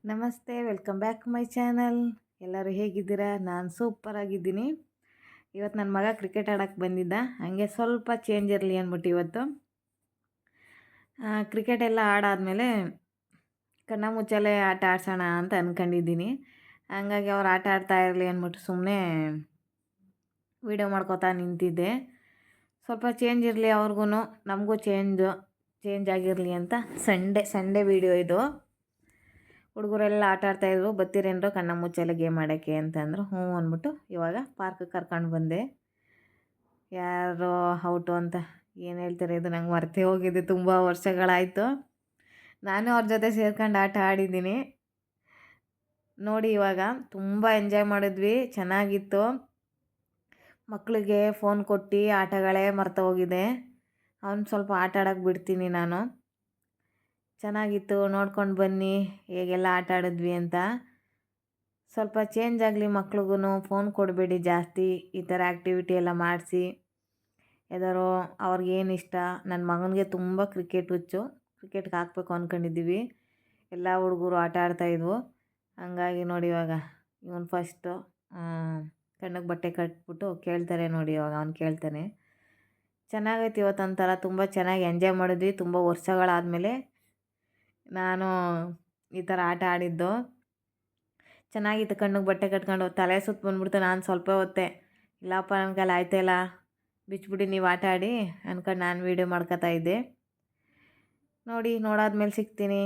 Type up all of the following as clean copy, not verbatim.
ನಮಸ್ತೆ, welcome back my channel. ಎಲ್ಲರೂ ಹೇಗಿದ್ದೀರಾ? ನಾನು ಸೂಪರ್ ಆಗಿದ್ದೀನಿ. ಇವತ್ತು ನನ್ನ ಮಗ ಕ್ರಿಕೆಟ್ ಆಡೋಕ್ಕೆ ಬಂದಿದ್ದ, ಹಾಗೆ ಸ್ವಲ್ಪ ಚೇಂಜ್ ಇರಲಿ ಅಂದ್ಬಿಟ್ಟು ಇವತ್ತು ಕ್ರಿಕೆಟ್ ಎಲ್ಲ ಆಡಾದ್ಮೇಲೆ ಕಣ್ಣ ಮುಚ್ಚಾಲೆ ಆಟ ಆಡ್ಸೋಣ ಅಂತ ಅಂದ್ಕೊಂಡಿದ್ದೀನಿ. ಹಂಗಾಗಿ ಅವ್ರು ಆಟ ಆಡ್ತಾ ಇರಲಿ ಅಂದ್ಬಿಟ್ಟು ಸುಮ್ಮನೆ ವೀಡಿಯೋ ಮಾಡ್ಕೋತಾ ನಿಂತಿದ್ದೆ. ಸ್ವಲ್ಪ ಚೇಂಜ್ ಇರಲಿ ಅವ್ರಿಗೂ, ನಮಗೂ ಚೇಂಜ್ ಆಗಿರಲಿ ಅಂತ ಸಂಡೇ ವೀಡಿಯೋ ಇದು. ಹುಡುಗರೆಲ್ಲ ಆಟ ಆಡ್ತಾಯಿದ್ರು. ಬತ್ತೀರೇನರು ಕಣ್ಣ ಮುಚ್ಚಾಲೆ ಗೇಮ್ ಆಡೋಕ್ಕೆ ಅಂತಂದರು. ಹ್ಞೂ ಅಂದ್ಬಿಟ್ಟು ಇವಾಗ ಪಾರ್ಕಿಗೆ ಕರ್ಕೊಂಡು ಬಂದೆ. ಯಾರು ಔಟು ಅಂತ ಏನು ಹೇಳ್ತಾರೆ, ಇದು ನಂಗೆ ಮರ್ತೇ ಹೋಗಿದೆ, ತುಂಬ ವರ್ಷಗಳಾಯಿತು. ನಾನು ಅವ್ರ ಜೊತೆ ಸೇರ್ಕೊಂಡು ಆಟ ಆಡಿದ್ದೀನಿ ನೋಡಿ. ಇವಾಗ ತುಂಬ ಎಂಜಾಯ್ ಮಾಡಿದ್ವಿ, ಚೆನ್ನಾಗಿತ್ತು. ಮಕ್ಕಳಿಗೆ ಫೋನ್ ಕೊಟ್ಟು ಆಟಗಳೇ ಮರ್ತೋಗಿದೆ. ಅವ್ನು ಸ್ವಲ್ಪ ಆಟ ಆಡೋಕ್ಕೆ ಬಿಡ್ತೀನಿ ನಾನು. ಚೆನ್ನಾಗಿತ್ತು, ನೋಡ್ಕೊಂಡು ಬನ್ನಿ ಹೇಗೆಲ್ಲ ಆಟ ಆಡಿದ್ವಿ ಅಂತ. ಸ್ವಲ್ಪ ಚೇಂಜ್ ಆಗಲಿ, ಮಕ್ಳಿಗೂ ಫೋನ್ ಕೊಡಬೇಡಿ ಜಾಸ್ತಿ, ಈ ಥರ ಆ್ಯಕ್ಟಿವಿಟಿ ಎಲ್ಲ ಮಾಡಿಸಿ. ಯಾವ್ದಾರು ಅವ್ರಿಗೇನು ಇಷ್ಟ. ನನ್ನ ಮಗನಿಗೆ ತುಂಬ ಕ್ರಿಕೆಟ್ ಹುಚ್ಚು, ಕ್ರಿಕೆಟ್ಗೆ ಹಾಕ್ಬೇಕು ಅಂದ್ಕೊಂಡಿದ್ದೀವಿ. ಎಲ್ಲ ಹುಡುಗರು ಆಟ ಆಡ್ತಾಯಿದ್ವು. ಹಂಗಾಗಿ ನೋಡಿ ಇವಾಗ ಇವನು ಫಸ್ಟು ಕಣ್ಣಿಗೆ ಬಟ್ಟೆ ಕಟ್ಬಿಟ್ಟು ಕೇಳ್ತಾರೆ ನೋಡಿ. ಇವಾಗ ಅವ್ನು ಕೇಳ್ತಾನೆ. ಚೆನ್ನಾಗೈತೆ ಇವತ್ತು ಒಂಥರ, ತುಂಬ ಚೆನ್ನಾಗಿ ಎಂಜಾಯ್ ಮಾಡಿದ್ವಿ. ತುಂಬ ವರ್ಷಗಳಾದಮೇಲೆ ನಾನು ಈ ಥರ ಆಟ ಆಡಿದ್ದು. ಚೆನ್ನಾಗಿತ್ತು. ಕಣ್ಣಿಗೆ ಬಟ್ಟೆ ಕಟ್ಕೊಂಡು ತಲೆ ಸುತ್ತ ಬಂದ್ಬಿಡ್ತು. ನಾನು ಸ್ವಲ್ಪ ಹೊತ್ತೆ ಇಲ್ಲಪ್ಪ ನನ್ನ ಕೈಲಿ ಆಯ್ತಾಯಿಲ್ಲ, ಬಿಚ್ಬಿಡಿ ನೀವು ಆಟ ಆಡಿ ಅಂದ್ಕೊಂಡು ನಾನು ವೀಡಿಯೋ ಮಾಡ್ಕೊತಾ ಇದ್ದೆ ನೋಡಿ. ನೋಡಾದ್ಮೇಲೆ ಸಿಗ್ತೀನಿ.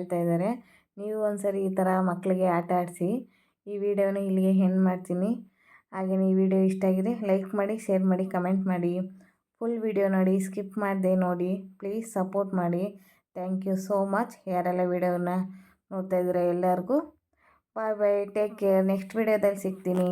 ಹೇಳ್ತಾ ಇದ್ದಾರೆ. ನೀವು ಒಂದ್ಸರಿ ಈ ಥರ ಮಕ್ಕಳಿಗೆ ಆಟ ಆಡಿಸಿ. ಈ ವಿಡಿಯೋನ ಇಲ್ಲಿಗೆ ಎಂಡ್ ಮಾಡ್ತೀನಿ. ಹಾಗೆಯೇ ಈ ವಿಡಿಯೋ ಇಷ್ಟ ಆಗಿದೆ ಲೈಕ್ ಮಾಡಿ, ಶೇರ್ ಮಾಡಿ, ಕಮೆಂಟ್ ಮಾಡಿ. ಫುಲ್ ವಿಡಿಯೋ ನೋಡಿ, ಸ್ಕಿಪ್ ಮಾಡದೆ ನೋಡಿ. ಪ್ಲೀಸ್ ಸಪೋರ್ಟ್ ಮಾಡಿ. Thank you so much. ಯಾರೆಲ್ಲ ವಿಡಿಯೋನ ನೋಡ್ತಾ ಇದ್ದೀರಾ ಎಲ್ಲರಿಗೂ bye bye, take care. Next ವಿಡಿಯೋದಲ್ಲಿ ಸಿಗ್ತೀನಿ.